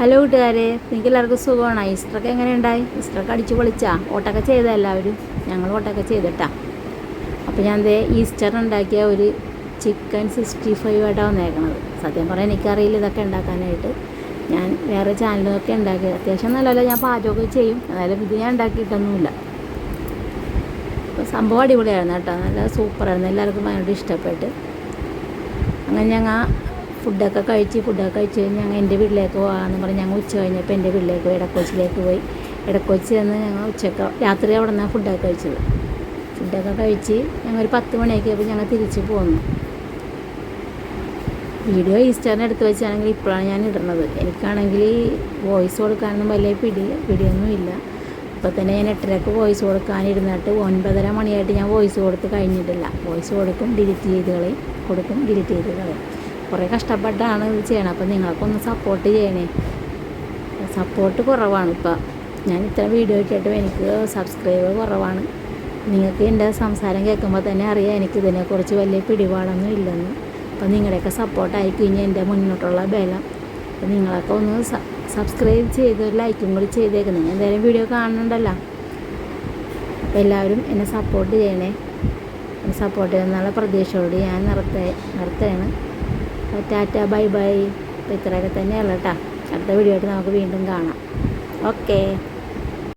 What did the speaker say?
Hello കൂട്ടുകാരെ, നിങ്ങൾക്ക് എല്ലാവർക്കും സുഖമാണ്. ഈസ്റ്ററൊക്കെ എങ്ങനെ ഉണ്ടായി? ഈസ്റ്ററൊക്കെ അടിച്ച് പൊളിച്ചാ? ഓട്ടൊക്കെ ചെയ്ത എല്ലാവരും? ഞങ്ങൾ ഓട്ടൊക്കെ ചെയ്തിട്ടാ. അപ്പോൾ ഞാൻ ഈസ്റ്റർ ഉണ്ടാക്കിയ ഒരു ചിക്കൻ 65 ആയിട്ടാണ് വന്നേക്കണത്. സത്യം പറയാൻ എനിക്കറിയില്ല ഇതൊക്കെ ഉണ്ടാക്കാനായിട്ട്. ഞാൻ വേറെ ചാനലൊക്കെ ഉണ്ടാക്കി അത്യാവശ്യം നല്ലതല്ല, ഞാൻ പാചകമൊക്കെ ചെയ്യും. എന്നാലും ഇത് ഞാൻ ഉണ്ടാക്കിയിട്ടൊന്നുമില്ല. അപ്പോൾ സംഭവം അടിപൊളിയായിരുന്നു കേട്ടോ, നല്ല സൂപ്പറായിരുന്നു. എല്ലാവർക്കും ഭയങ്കര ഇഷ്ടപ്പെട്ട്. അങ്ങനെ ഞങ്ങൾ ഫുഡൊക്കെ കഴിച്ച് കഴിഞ്ഞ് ഞങ്ങൾ എൻ്റെ വീട്ടിലേക്ക് പോകാമെന്ന് പറഞ്ഞ് ഞങ്ങൾ ഉച്ച കഴിഞ്ഞപ്പോൾ എൻ്റെ വീട്ടിലേക്ക് പോയി, ഇടക്കൊച്ചിലേക്ക് പോയി. ഇടക്കൊച്ചി ചെന്ന് ഞങ്ങൾ രാത്രി അവിടെ നിന്നാണ് ഫുഡൊക്കെ കഴിച്ചത്. ഫുഡൊക്കെ കഴിച്ച് ഞങ്ങൾ ഒരു 10 മണിയൊക്കെ ഞങ്ങൾ തിരിച്ച് പോന്നു. വീഡിയോ ഈസ്റ്ററിന് എടുത്ത് വെച്ചാണെങ്കിൽ ഇപ്പോഴാണ് ഞാൻ ഇടുന്നത്. എനിക്കാണെങ്കിൽ വോയിസ് കൊടുക്കാനൊന്നും വലിയ പിടിയൊന്നുമില്ല. ഇപ്പോൾ തന്നെ ഞാൻ 8:30 വോയിസ് കൊടുക്കാനിരുന്നിട്ട് 9:30 മണിയായിട്ട് ഞാൻ വോയിസ് കൊടുത്ത് കഴിഞ്ഞിട്ടില്ല. വോയിസ് കൊടുക്കും, ഡിലീറ്റ് ചെയ്ത് കളയും. കുറേ കഷ്ടപ്പെട്ടാണ് ഇത് ചെയ്യണം. അപ്പോൾ നിങ്ങളൊക്കെ ഒന്ന് സപ്പോർട്ട് ചെയ്യണേ. സപ്പോർട്ട് കുറവാണ്. ഇപ്പം ഞാൻ ഇത്ര വീഡിയോ കേട്ടും എനിക്ക് സബ്സ്ക്രൈബർ കുറവാണ്. നിങ്ങൾക്ക് എൻ്റെ സംസാരം കേൾക്കുമ്പോൾ തന്നെ അറിയാം എനിക്കിതിനെക്കുറിച്ച് വലിയ പിടിപാടൊന്നും ഇല്ലെന്ന്. അപ്പോൾ നിങ്ങളുടെയൊക്കെ സപ്പോർട്ടായി കഴിഞ്ഞാൽ എൻ്റെ മുന്നോട്ടുള്ള ബലം. അപ്പോൾ നിങ്ങളൊക്കെ ഒന്ന് സബ്സ്ക്രൈബ് ചെയ്ത് ഒരു ലൈക്കും കൂടി ചെയ്തേക്കും. നിങ്ങൾ എന്തായാലും വീഡിയോ കാണുന്നുണ്ടല്ലോ. അപ്പോൾ എല്ലാവരും എന്നെ സപ്പോർട്ട് ചെയ്യണേ. എന്നെ സപ്പോർട്ട് ചെയ്യുന്നുള്ള പ്രതീക്ഷയോട് ഞാൻ നിർത്തുകയാണ്. Tata, bye bye. അപ്പോൾ ഇത്രയൊക്കെ തന്നെയുള്ളൂ കേട്ടോ. അടുത്ത വീഡിയോ ആയിട്ട് നമുക്ക് വീണ്ടും കാണാം. ഓക്കേ.